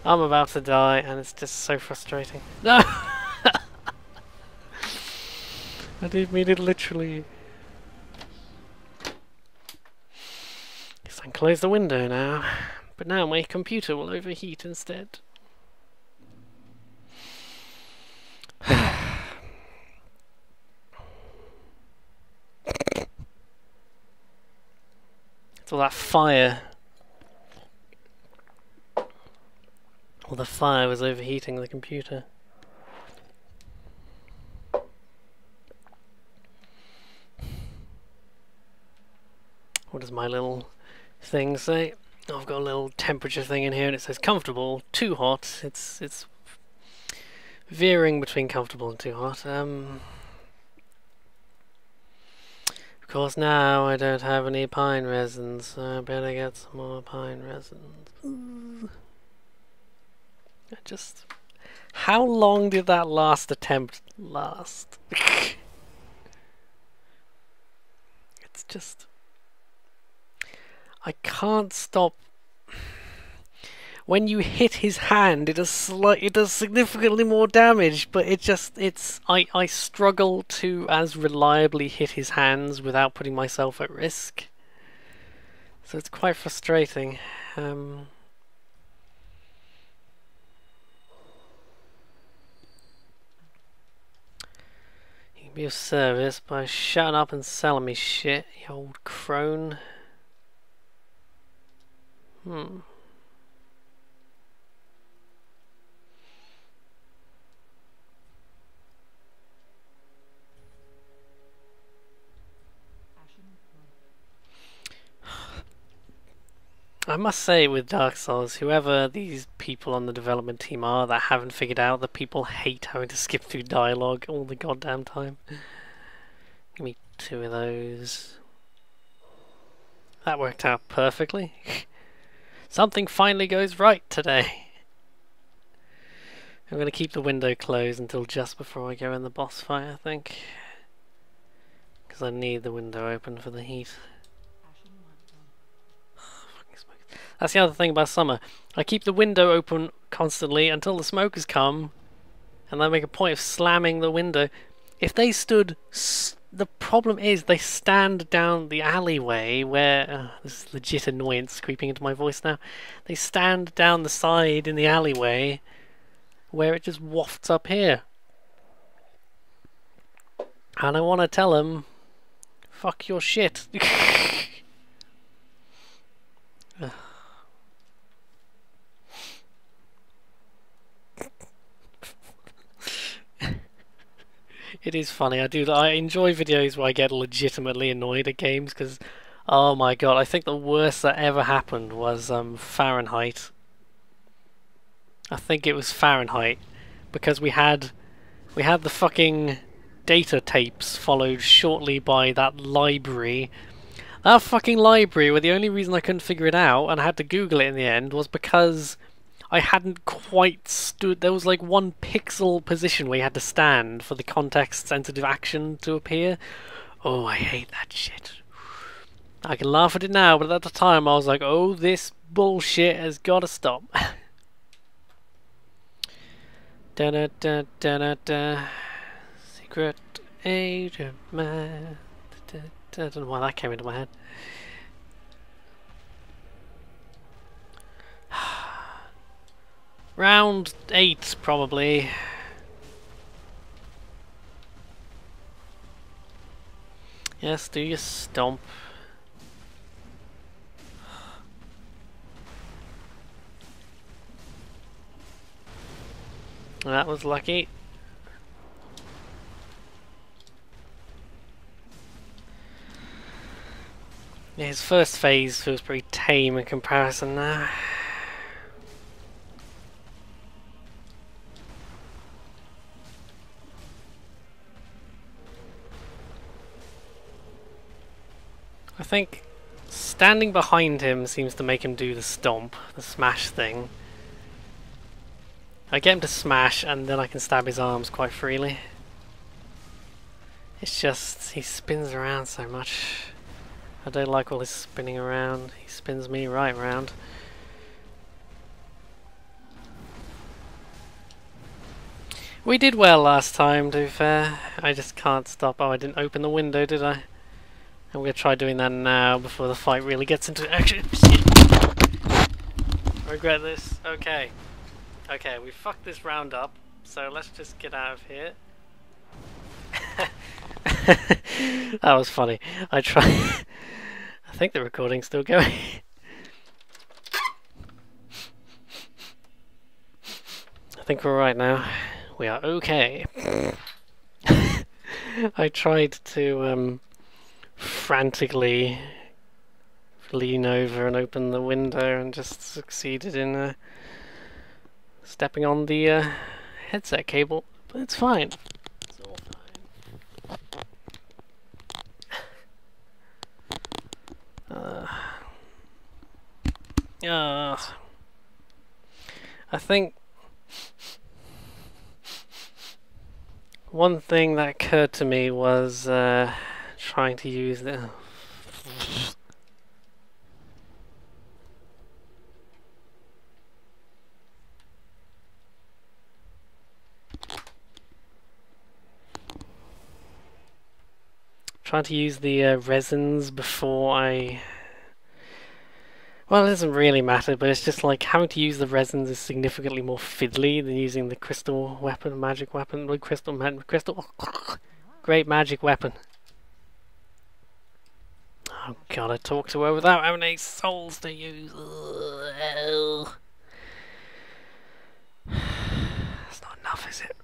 I'm about to die, and it's just so frustrating. No! I didn't mean it literally. Guess I can close the window now. But now my computer will overheat instead. It's all that fire. All the fire was overheating the computer. What does my little thing say? I've got a little temperature thing in here and it says comfortable, too hot. It's veering between comfortable and too hot. Of course now I don't have any pine resins, so I better get some more pine resins. How long did that last attempt last? It's just... I can't stop. When you hit his hand, it does significantly more damage, but I struggle to as reliably hit his hands without putting myself at risk. So it's quite frustrating. You can be of service by shutting up and selling me shit, you old crone. I must say with Dark Souls, whoever these people on the development team are that haven't figured out that people hate having to skip through dialogue all the goddamn time. Give me 2 of those. That worked out perfectly. Something finally goes right today. I'm going to keep the window closed until just before I go in the boss fight, I think. Because I need the window open for the heat. That's the other thing about summer. I keep the window open constantly until the smokers come, and I make a point of slamming the window. If they stood... the problem is they stand down the alleyway where... this is legit annoyance creeping into my voice now. They stand down the side in the alleyway where it just wafts up here. And I want to tell them, fuck your shit. It is funny. I enjoy videos where I get legitimately annoyed at games because, oh my god, I think the worst that ever happened was Fahrenheit. I think it was Fahrenheit because we had the fucking data tapes followed shortly by that library. That fucking library, where the only reason I couldn't figure it out and I had to Google it in the end was because I hadn't quite stood... There was like 1 pixel position where you had to stand for the context-sensitive action to appear. Oh, I hate that shit. I can laugh at it now, but at the time I was like, oh, this bullshit has got to stop. Da-da-da-da-da-da. Secret agent man. I don't know why that came into my head. Round 8, probably. Yes, do your stomp. That was lucky. Yeah, his first phase feels pretty tame in comparison now. I think standing behind him seems to make him do the stomp, the smash thing. I get him to smash and then I can stab his arms quite freely. It's just, he spins around so much. I don't like all this spinning around. He spins me right round. We did well last time, to be fair. I just can't stop. Oh, I didn't open the window, did I? I'm gonna try doing that now before the fight really gets into action. I regret this. Okay. Okay, we fucked this round up, so let's just get out of here. That was funny. I tried. I think the recording's still going. I think we're right now. We are okay. I tried to frantically lean over and open the window and just succeeded in stepping on the headset cable, but it's fine. It's all fine. I think one thing that occurred to me was trying to use the resins before I... Well, it doesn't really matter, but it's just like having to use the resins is significantly more fiddly than using the crystal weapon, magic weapon, crystal, great magic weapon. Oh god, I talked to her without having any souls to use. That's not enough, is it?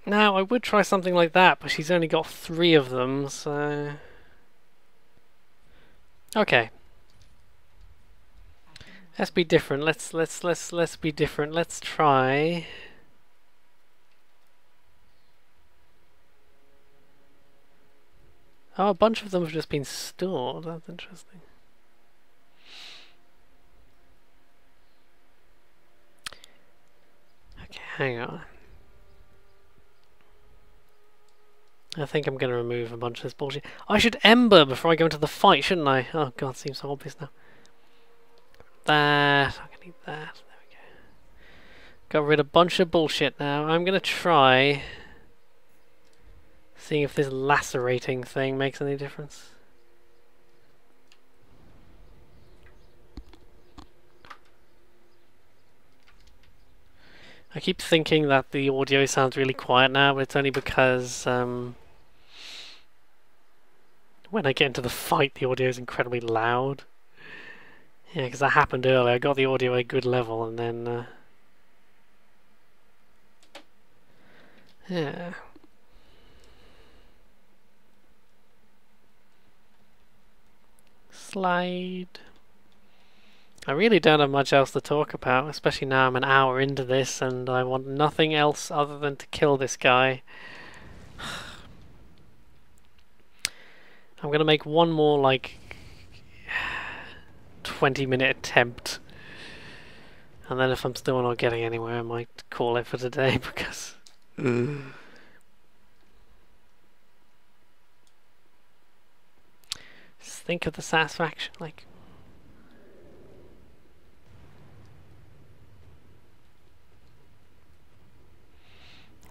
Now, I would try something like that, but she's only got 3 of them, so... Okay. Let's be different. Let's be different. Let's try... Oh, a bunch of them have just been stored. That's interesting. Okay, hang on. I think I'm going to remove a bunch of this bullshit. I should ember before I go into the fight, shouldn't I? Oh god, it seems so obvious now. That. I'm going to need that. There we go. Got rid of a bunch of bullshit now. I'm going to try seeing if this lacerating thing makes any difference. I keep thinking that the audio sounds really quiet now, but it's only because when I get into the fight, the audio is incredibly loud. Yeah, because that happened earlier. I got the audio at a good level, and then... yeah. Slide. I really don't have much else to talk about, especially now I'm an hour into this, and I want nothing else other than to kill this guy. I'm gonna make one more, like, 20-minute attempt. And then if I'm still not getting anywhere, I might call it for today, because... Just think of the satisfaction, like...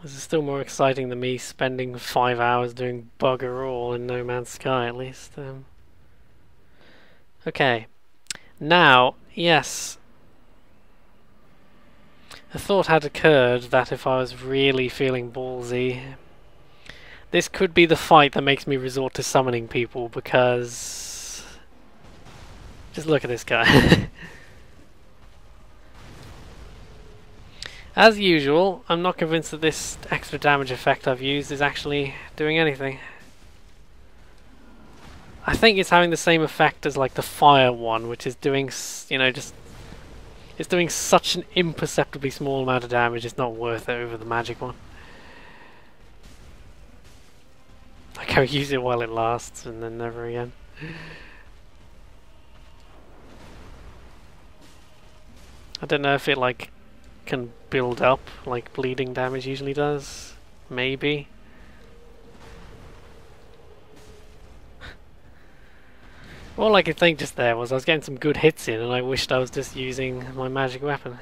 This is still more exciting than me spending 5 hours doing bugger all in No Man's Sky, at least. Okay. Now, yes. A thought had occurred that if I was really feeling ballsy, this could be the fight that makes me resort to summoning people, because... Just look at this guy. As usual, I'm not convinced that this extra damage effect I've used is actually doing anything. I think it's having the same effect as like the fire one, which is doing, you know, just... It's doing such an imperceptibly small amount of damage, it's not worth it over the magic one. Like, I'll use it while it lasts and then never again. I don't know if it like can build up like bleeding damage usually does. Maybe. All I could think just there was I was getting some good hits in and I wished I was just using my magic weapon.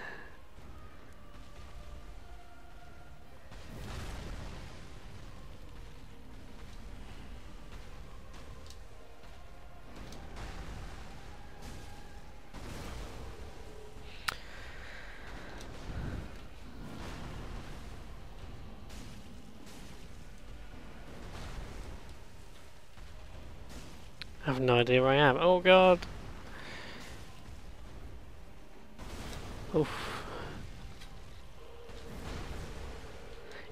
I have no idea where I am. Oh god! Oof.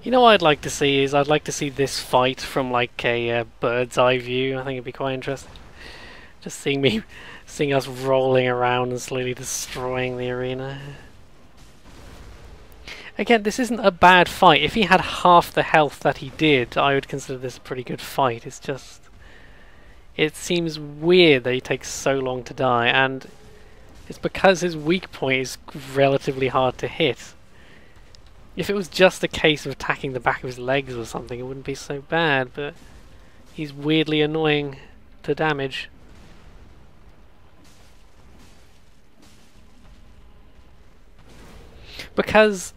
You know what I'd like to see is I'd like to see this fight from like a bird's eye view. I think it'd be quite interesting. Just seeing us rolling around and slowly destroying the arena. Again, this isn't a bad fight. If he had half the health that he did, I would consider this a pretty good fight. It's just... it seems weird that he takes so long to die, and it's because his weak point is relatively hard to hit. If it was just a case of attacking the back of his legs or something, it wouldn't be so bad, but he's weirdly annoying to damage. Because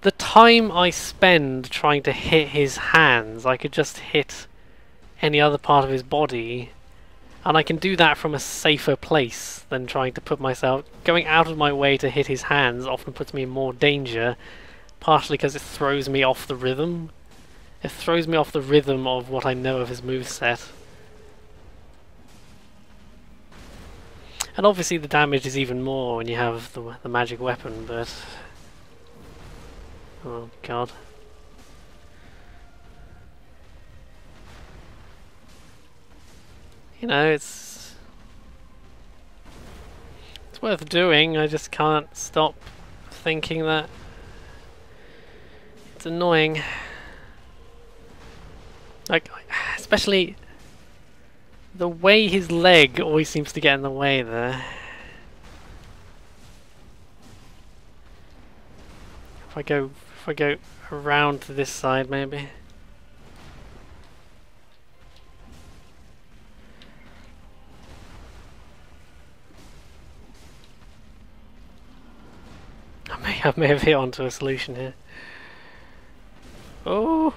the time I spend trying to hit his hands, I could just hit any other part of his body, and I can do that from a safer place than trying to put myself... going out of my way to hit his hands often puts me in more danger, partially because it throws me off the rhythm. It throws me off the rhythm of what I know of his moveset. And obviously the damage is even more when you have the magic weapon, but... oh god. You know, it's worth doing. I just can't stop thinking that it's annoying. Like, especially the way his leg always seems to get in the way there. If I go around to this side, maybe. I may have hit onto a solution here. Oh!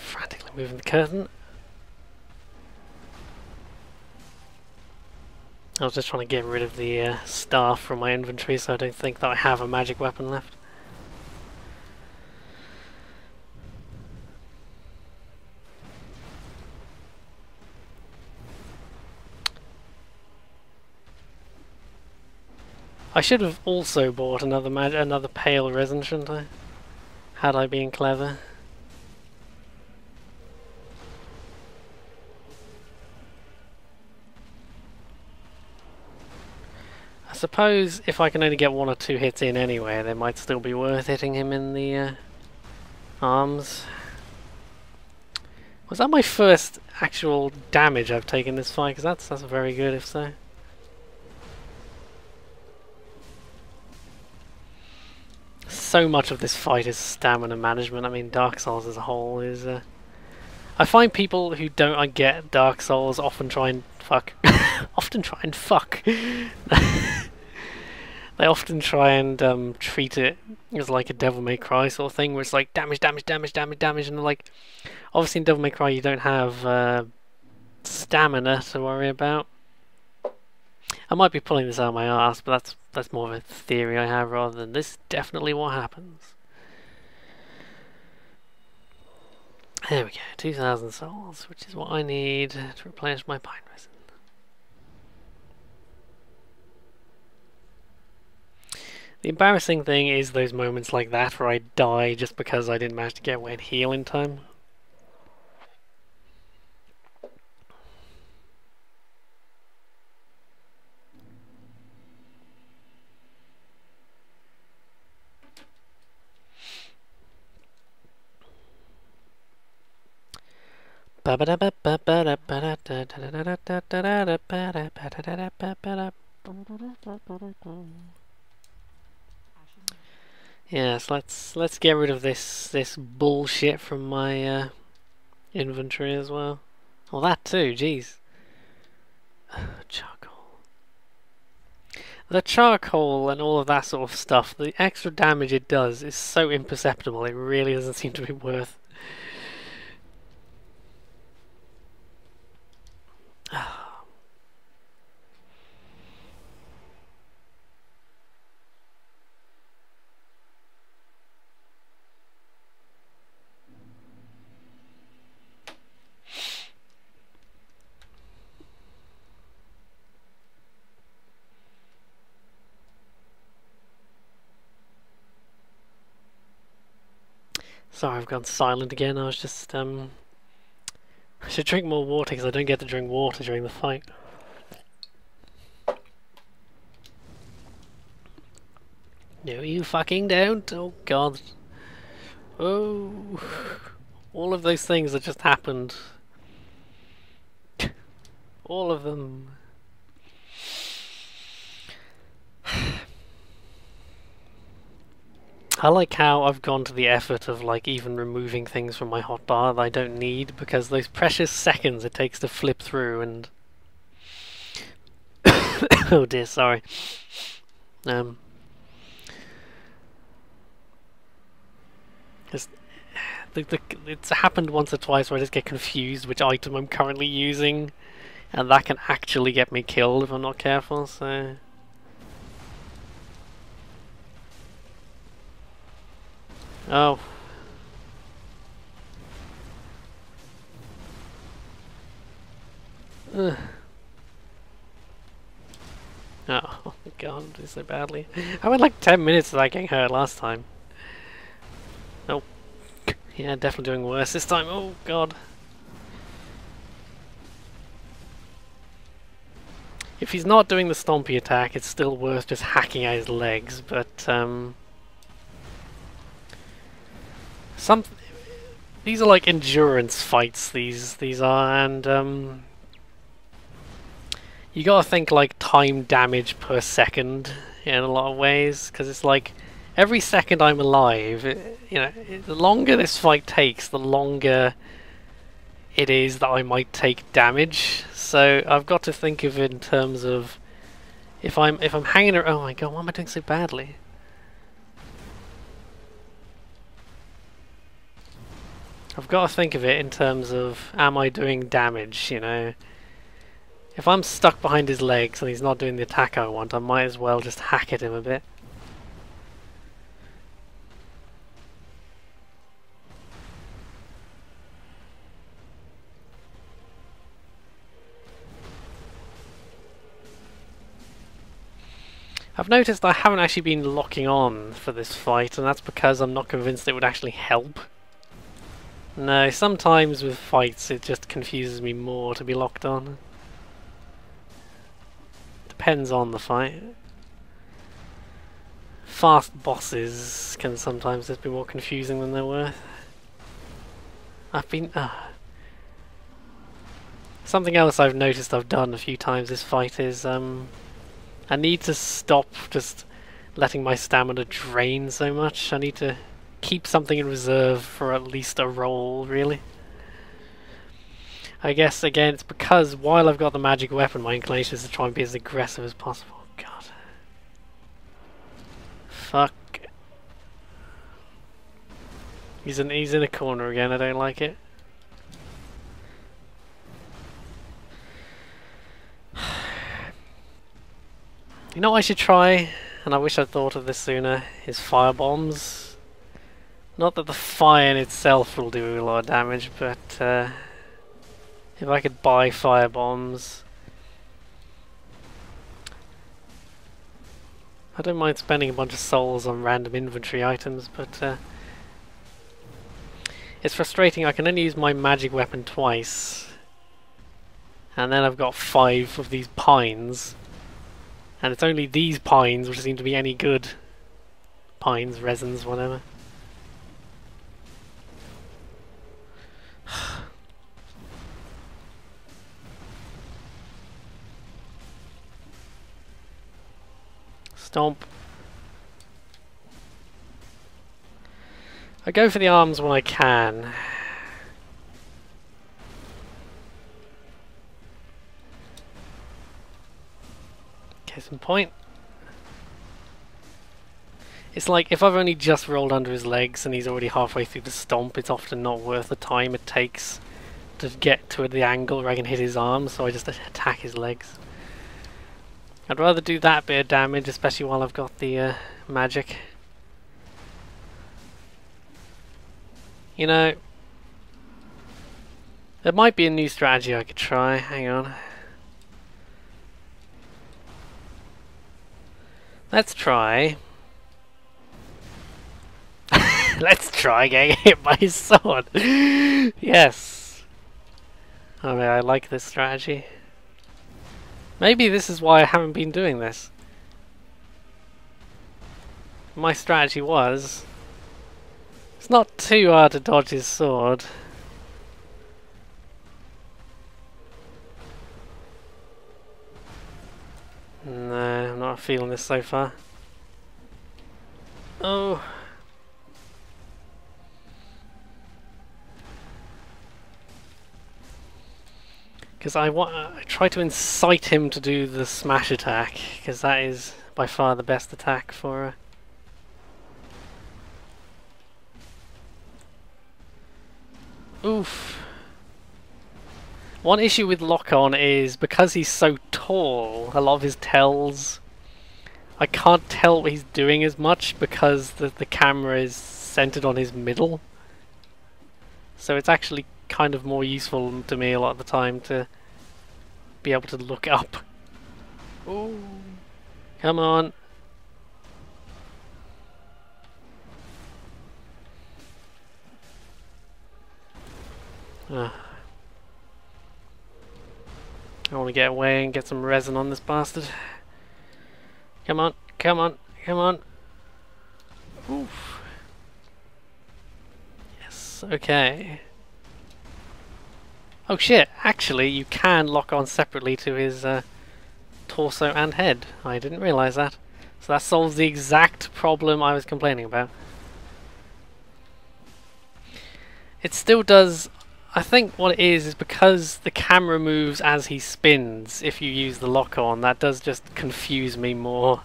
Frantically moving the curtain. I was just trying to get rid of the staff from my inventory so I don't think that I have a magic weapon left. I should have also bought another pale resin, shouldn't I? Had I been clever. I suppose if I can only get 1 or 2 hits in anyway, they might still be worth hitting him in the arms. Was that my first actual damage I've taken this fight? Because that's very good if so. So much of this fight is stamina management. I mean, Dark Souls as a whole is... I find people who don't get Dark Souls often try and fuck. Often try and fuck. They often try and treat it as like a Devil May Cry sort of thing, where it's like damage, damage, damage, damage, damage, and like... obviously in Devil May Cry you don't have stamina to worry about. I might be pulling this out of my arse, but that's more of a theory I have rather than this is definitely what happens. There we go, 2,000 souls, which is what I need to replenish my pine resin. The embarrassing thing is those moments like that where I die just because I didn't manage to get away and heal in time. Yes, let's get rid of this bullshit from my inventory as well. Well, that too, jeez. Charcoal. The charcoal and all of that sort of stuff, the extra damage it does is so imperceptible, it really doesn't seem to be worth. Sorry, I've gone silent again. I was just I should drink more water because I don't get to drink water during the fight. No, you fucking don't. Oh god. Oh, all of those things that just happened. All of them. I like how I've gone to the effort of like even removing things from my hotbar that I don't need, because those precious seconds it takes to flip through and oh dear, sorry. Just it's happened once or twice where I just get confused which item I'm currently using, and that can actually get me killed if I'm not careful, so oh. Ugh. Oh god, I did so badly. I went like 10 minutes without getting hurt last time. Oh. Yeah, definitely doing worse this time. Oh god. If he's not doing the stompy attack, it's still worth just hacking at his legs, but these are like endurance fights, these are, and you gotta think like time damage per second in a lot of ways, because it's like every second I'm alive, the longer this fight takes, the longer it is that I might take damage. So I've got to think of it in terms of if I'm hanging around. Oh my god, why am I doing so badly? I've got to think of it in terms of, am I doing damage, If I'm stuck behind his legs and he's not doing the attack I want, I might as well just hack at him a bit. I've noticed I haven't actually been locking on for this fight, and that's because I'm not convinced it would actually help. No, sometimes with fights it just confuses me more to be locked on. Depends on the fight. Fast bosses can sometimes just be more confusing than they're worth. Something else I've noticed I've done a few times this fight is I need to stop just letting my stamina drain so much. I need to keep something in reserve for at least a roll, really. I guess, again, it's because while I've got the magic weapon, my inclination is to try and be as aggressive as possible. God. Fuck. He's in a corner again, I don't like it. You know what I should try, and I wish I'd thought of this sooner, is fire bombs. Not that the fire in itself will do a lot of damage, but if I could buy fire bombs, I don't mind spending a bunch of souls on random inventory items, but it's frustrating. I can only use my magic weapon twice, and then I've got 5 of these pines. And it's only these pines which seem to be any good. Pines, resins, whatever. Stomp. I go for the arms when I can. Case in point. It's like, if I've only just rolled under his legs and he's already halfway through the stomp, it's often not worth the time it takes to get to the angle where I can hit his arms, so I just attack his legs. I'd rather do that bit of damage, especially while I've got the magic. You know, there might be a new strategy I could try. Hang on. Let's try. Let's try getting hit by his sword. Yes. I mean, I like this strategy. Maybe this is why I haven't been doing this. My strategy was... It's not too hard to dodge his sword. No, I'm not feeling this so far. Oh... Because I try to incite him to do the smash attack, because that is by far the best attack for Oof. One issue with lock-on is, because he's so tall, a lot of his tells, I can't tell what he's doing as much because the camera is centered on his middle. So it's actually kind of more useful to me a lot of the time to be able to look up. Ooh. Come on. I want to get away and get some resin on this bastard. Come on, come on, come on. Oof. Yes, okay. Oh shit, actually you can lock on separately to his torso and head. I didn't realise that. So that solves the exact problem I was complaining about. It still does... I think what it is because the camera moves as he spins. If you use the lock on, that does just confuse me more.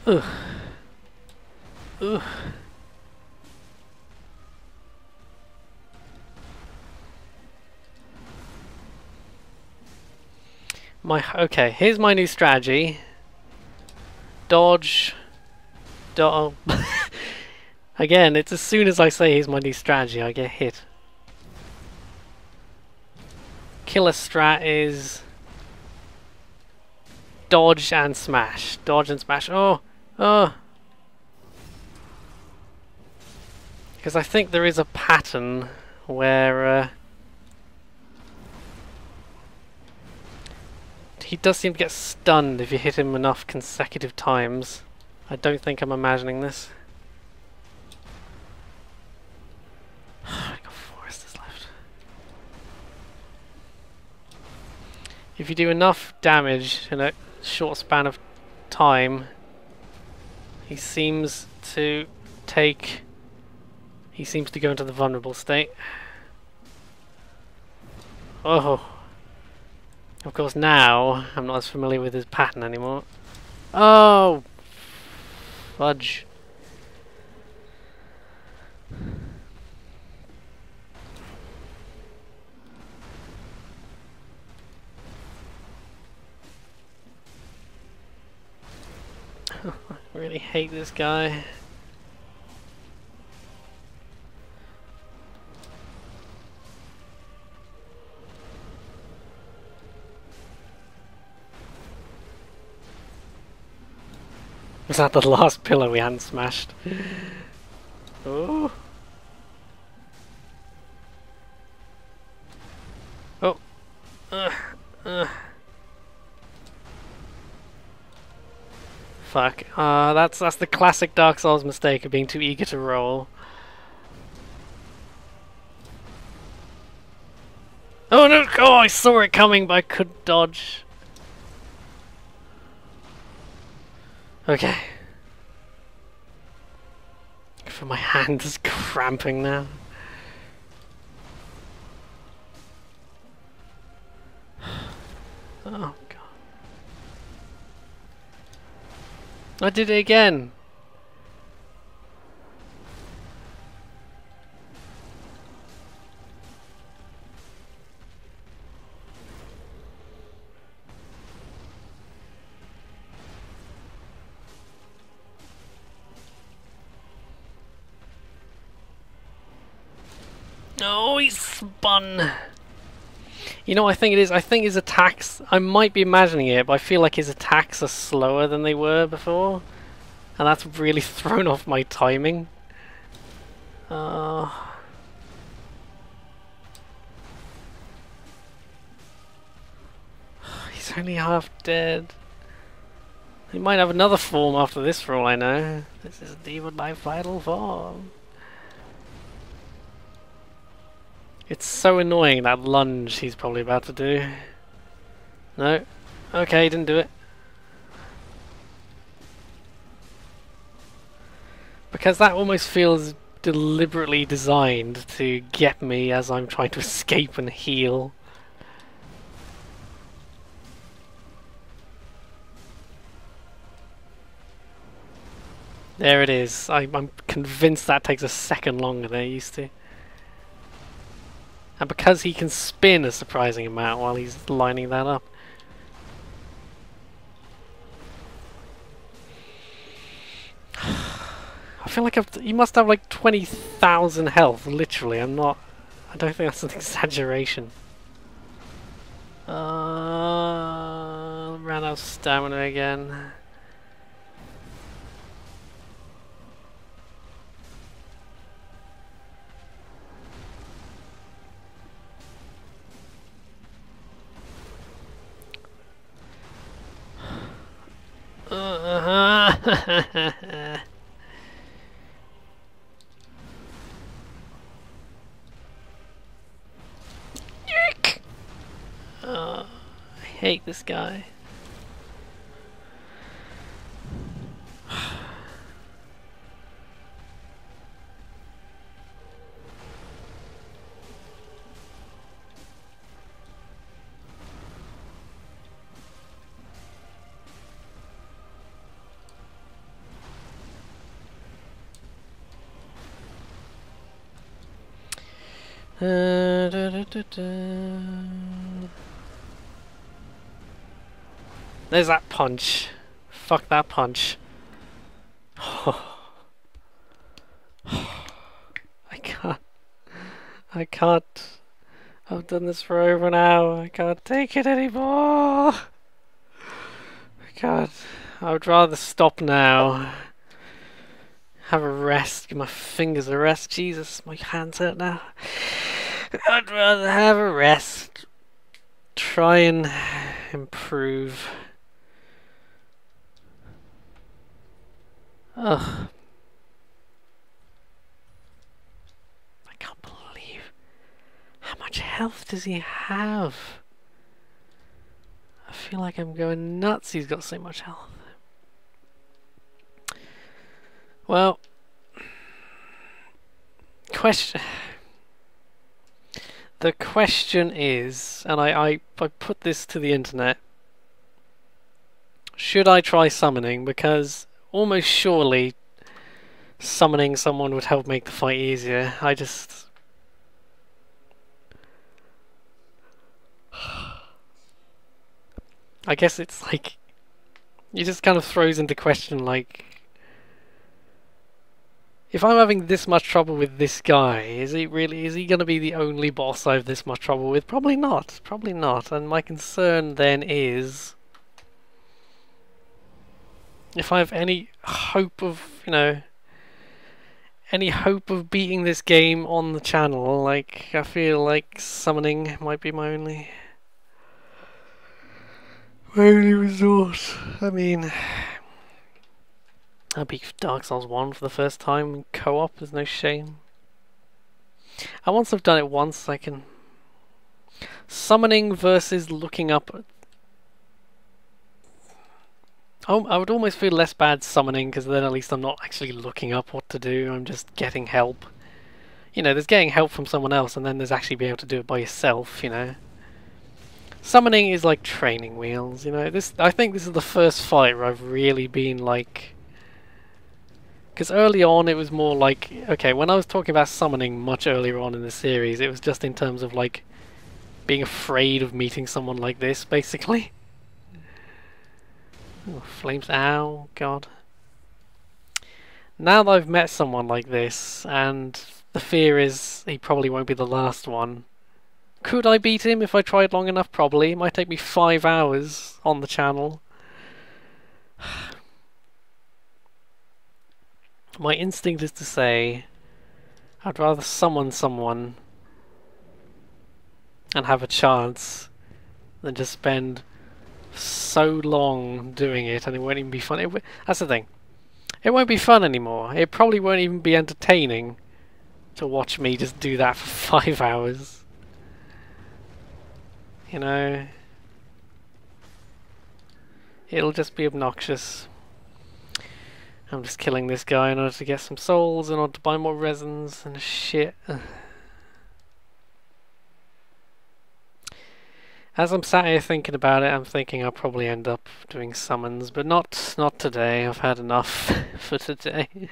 Ugh. Ugh. Okay, here's my new strategy. Dodge. Again, it's as soon as I say here's my new strategy, I get hit. Killer strat is dodge and smash. Dodge and smash. Oh! Oh! Because I think there is a pattern where... he does seem to get stunned if you hit him enough consecutive times. I don't think I'm imagining this. I got 4 resistors left. If you do enough damage in a short span of time, he seems to take... he seems to go into the vulnerable state. Oh! Of course now, I'm not as familiar with his pattern anymore. Oh! Fudge. I really hate this guy. Was that the last pillar we hadn't smashed? Oh. Oh. Fuck. That's the classic Dark Souls mistake of being too eager to roll. Oh no! Oh, I saw it coming, but I couldn't dodge. Okay. For my hand is cramping now. Oh god. I did it again! Oh, he's spun! You know what I think it is? I think his attacks... I might be imagining it, but I feel like his attacks are slower than they were before. And that's really thrown off my timing. He's only half dead. He might have another form after this for all I know. This is Demon my final form. It's so annoying, that lunge he's probably about to do. No. Okay, didn't do it. Because that almost feels deliberately designed to get me as I'm trying to escape and heal. There it is. I'm convinced that takes a second longer than it used to. And because he can spin a surprising amount while he's lining that up. I feel like he must have like 20,000 health, literally. I don't think that's an exaggeration. Ran out of stamina again. I hate this guy. There's that punch. Fuck that punch. I can't. I've done this for over an hour. I can't take it anymore. I can't. I would rather stop now. Have a rest. Give my fingers a rest. Jesus, my hands hurt now. I'd rather have a rest. Try and improve. Ugh. I can't believe how much health does he have? I feel like I'm going nuts. He's got so much health. Well, the question is, and I put this to the internet, should I try summoning? Because almost surely summoning someone would help make the fight easier. I guess it's like, it just kind of throws into question, like, if I'm having this much trouble with this guy, is he going to be the only boss I have this much trouble with? Probably not. Probably not. And my concern then is, if I have any hope of, any hope of beating this game on the channel, like, I feel like summoning might be my only resort. I mean, I beat Dark Souls 1 for the first time in co-op, there's no shame. And once I've done it once, I can... Summoning versus looking up. Oh, I would almost feel less bad summoning, because then at least I'm not actually looking up what to do, I'm just getting help. You know, there's getting help from someone else, and then there's actually being able to do it by yourself, you know. Summoning is like training wheels, you know. I think this is the first fight where I've really been like... Because early on it was more like... Okay, when I was talking about summoning much earlier on in the series, it was just in terms of like being afraid of meeting someone like this, basically. Oh, flames, ow, god. Now that I've met someone like this, and the fear is he probably won't be the last one. Could I beat him if I tried long enough? Probably. It might take me 5 hours on the channel. My instinct is to say I'd rather summon someone and have a chance than just spend so long doing it and it won't even be fun. That's the thing. It won't be fun anymore. It probably won't even be entertaining to watch me just do that for 5 hours. You know, it'll just be obnoxious. I'm just killing this guy in order to get some souls, in order to buy more resins and shit. As I'm sat here thinking about it, I'm thinking I'll probably end up doing summons, but not today. I've had enough for today.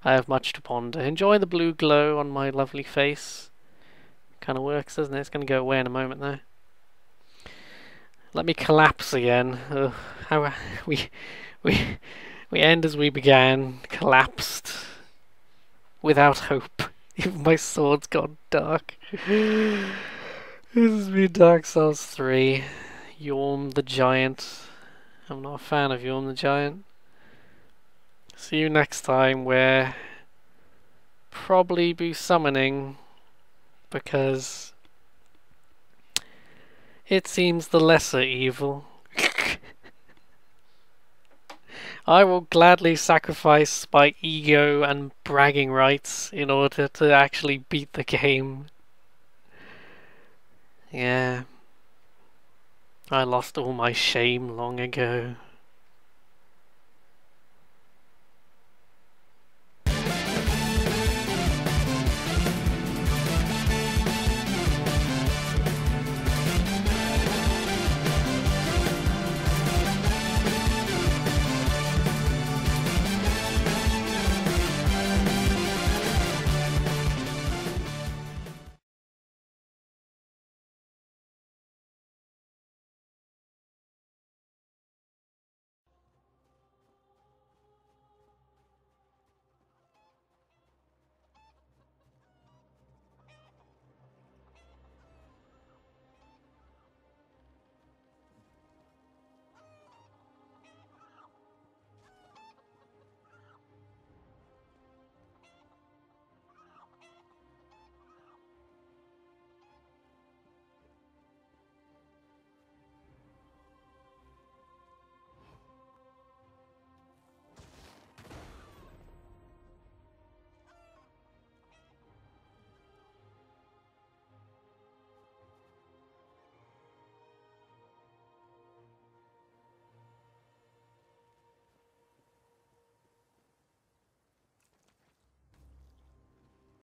I have much to ponder. Enjoy the blue glow on my lovely face. Kind of works, doesn't it? It's going to go away in a moment, though. Let me collapse again. Ugh, how we end as we began, collapsed, without hope. Even my sword's gone dark. This has been Dark Souls 3. Yorm the Giant. I'm not a fan of Yorm the Giant. See you next time, where probably be summoning, because it seems the lesser evil. I will gladly sacrifice my ego and bragging rights in order to actually beat the game. Yeah. I lost all my shame long ago.